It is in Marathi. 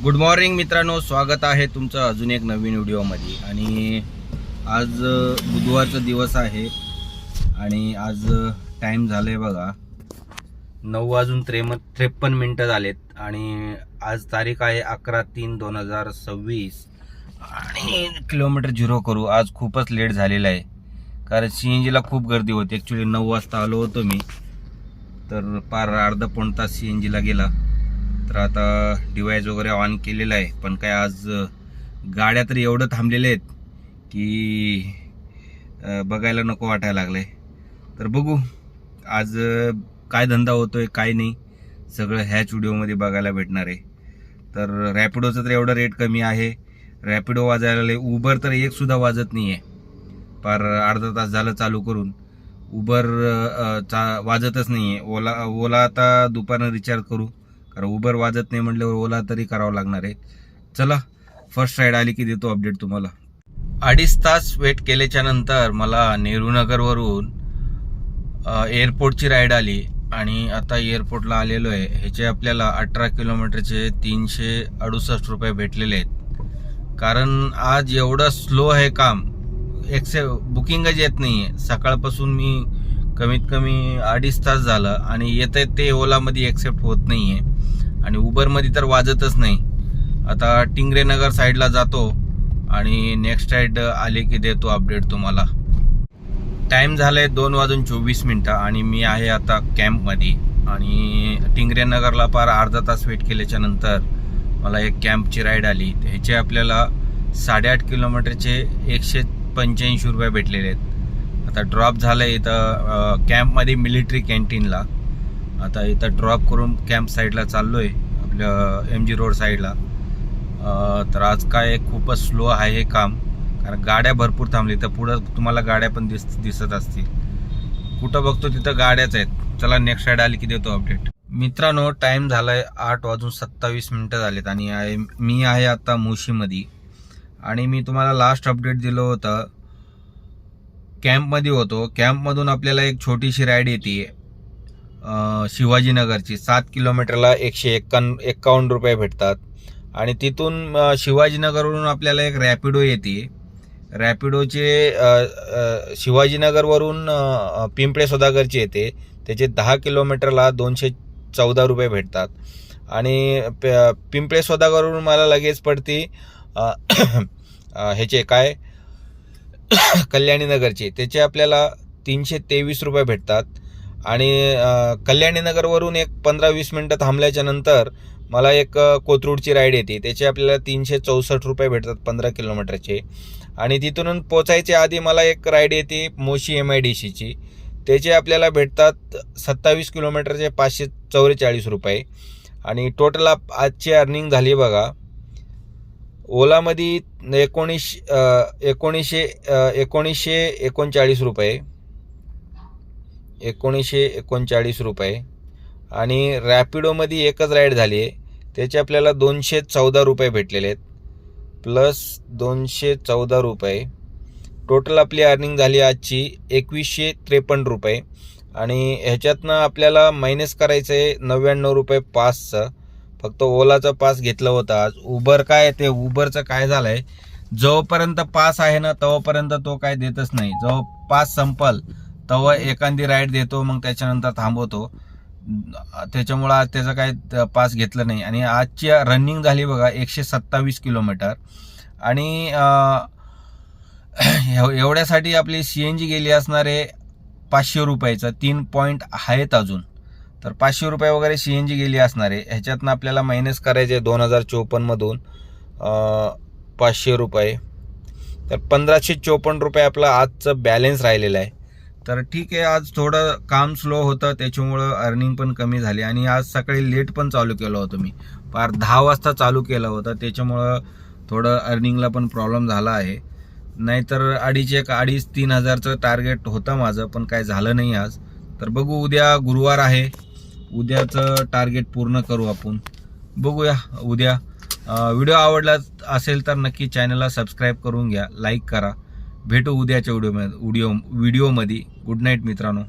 गुड मॉर्निंग मित्रांनो, स्वागत आहे तुमचं अजून एक नवीन व्हिडिओमध्ये। आणि आज बुधवारचा दिवस आहे आणि आज टाइम झाले बघा 9:53 झालेत आणि आज तारीख आहे 11/3/2026 आणि किलोमीटर 0 करू। आज खूपच लेट झालेला आहे कारण CNG ला खूप गर्दी होती। ॲक्च्युली 9 वाजता आलो होतो मी, तर पार अर्धा पाऊण तास CNG ला गेला। तर आता डिव्हाइस वगैरे ऑन केलेला आहे, पण काय आज गाड्या तर एवढं थांबलेले आहेत की बघायला नको वाटायला लागलंय। तर बघू आज काय धंदा होतोय काय नाही, सगळं ह्याच व्हिडिओमध्ये बघायला भेटणार आहे। तर रॅपिडोचं तर एवढं रेट कमी आहे, रॅपिडो वाजायला उबर तर एक सुद्धा वाजत नाही आहे। पार अर्धा तास झालं चालू करून, उबर वाजतच नाही आहे। ओला आता दुपारनं रिचार्ज करू, कारण उबर वाजत नाही म्हटल्यावर ओला तरी करावं लागणार आहे। चला, फर्स्ट राईड आली की देतो अपडेट तुम्हाला। 2.5 तास वेट केल्याच्या नंतर मला नेहरूनगरवरून एअरपोर्टची राईड आली आणि आता एअरपोर्टला आलेलो आहे। ह्याचे आपल्याला 18 किलोमीटरचे 368 रुपये भेटलेले आहेत। कारण आज एवढं स्लो आहे काम, बुकिंगच येत नाही आहे। सकाळपासून मी कमीत कमी 2.5 तास झालं आणि येत आहे ते ओलामध्ये ॲक्सेप्ट होत नाही आहे आणि उबरमध्ये तर वाजतच नाही। आता टिंगरेनगर साईडला जातो आणि नेक्स्ट राईड आले की देतो अपडेट तुम्हाला। टाइम झालाय 2:24 आणि मी आहे आता कॅम्पमध्ये आणि टिंगरेनगरला पार अर्धा तास वेट केल्याच्या नंतर मला एक कॅम्पची राईड आली। ह्याचे आपल्याला 8.5 किलोमीटरचे 185 रुपये भेटलेले आहेत। आता ड्रॉप झालं आहे इथं कॅम्पमध्ये मिलिटरी कॅन्टीनला। आता इथं ड्रॉप करून कॅम्प साईडला चाललो आहे, आपल्या MG रोड साईडला। तर आज काय खूपच स्लो आहे हे काम, कारण गाड्या भरपूर थांबली। तर पुढं तुम्हाला गाड्या पण दिसत असतील, कुठं बघतो तिथं गाड्याच आहेत। चला, नेक्स्ट राईड आली की देतो अपडेट। मित्रांनो, टाइम झालाय 8:27 झालेत आणि मी आहे आता मुशीमध्ये। आणि मी तुम्हाला लास्ट अपडेट दिलं होतं, कॅम्पमध्ये होतो। कॅम्पमधून आपल्याला एक छोटीशी राईड येते शिवाजीनगरची। 7 किलोमीटरला 151 रुपये भेटतात आणि तिथून शिवाजीनगरवरून आपल्याला एक रॅपिडो येते। रॅपिडोचे शिवाजीनगरवरून पिंपळे सौदागरची येते, त्याचे 10 किलोमीटरला 214 रुपये भेटतात। आणि पिंपळे सौदागरवरून मला लगेच पडते ह्याचे काय कल्याणीनगरचे, त्याचे आपल्याला 323 रुपये भेटतात। आणि कल्याणीनगरवरून एक 15-20 मिनटं थांबल्याच्या नंतर मला एक कोथरूडची राईड येते, त्याचे आपल्याला 364 रुपये भेटतात 15 किलोमीटरचे। आणि तिथून पोचायच्या आधी मला एक राईड येते मोशी MIDCची, त्याचे आपल्याला भेटतात 27 किलोमीटरचे 544 रुपये। आणि टोटल आजची अर्निंग झाली बघा ओलामध्ये 1939 रुपये, 1939 रुपये। आणि रॅपिडोमध्ये एकच राईड झाली आहे, त्याचे आपल्याला 214 रुपये भेटलेले आहेत, प्लस 214 रुपये। टोटल आपली अर्निंग झाली आजची 2153 रुपये। आणि ह्याच्यातनं आपल्याला मायनस करायचं आहे 99 रुपये पासचं। फक्त ओलाचा पास घेतला होता आज। उबर काय ते उबरचं काय झालंय, जोपर्यंत पास आहे ना तोपर्यंत तो काय देतच नाही। जो पास संपल तेव्हा एखादी राईड देतो, मग त्याच्यानंतर थांबवतो। त्याच्यामुळं आज त्याचा काय पास घेतलं नाही। आणि आजची रनिंग झाली बघा 127 किलोमीटर आणि एवढ्यासाठी आपली CNG गेली असणारे 500 रुपयाचं। 3 पॉईंट आहेत अजून, तर 500 रुपये वगैरे CNG गेली असणार आहे। ह्याच्यातनं आपल्याला मायनस करायचे 2054 मधून 500 रुपये, तर 1554 रुपये आपला आजचं बॅलन्स राहिलेलं आहे। तर ठीक आहे, आज थोडं काम स्लो होतं त्याच्यामुळं अर्निंग पण कमी झाली। आणि आज सकाळी लेट पण चालू केलं होतं मी, पार 10 वाजता चालू केलं होतं, त्याच्यामुळं थोडं अर्निंगला पण प्रॉब्लेम झाला आहे। नाहीतर 2,500-3,000 हजारचं टार्गेट होतं माझं, पण काय झालं नाही आज। तर बघू, उद्या गुरुवार आहे, उद्याचं टार्गेट पूर्ण करू आपण। बघूया उद्या। व्हिडिओ आवडला असेल तर नक्की चॅनलला सबस्क्राईब करून घ्या, लाईक करा। भेटू उद्याच्या व्हिडिओमध्ये। गुड नाईट मित्रांनो।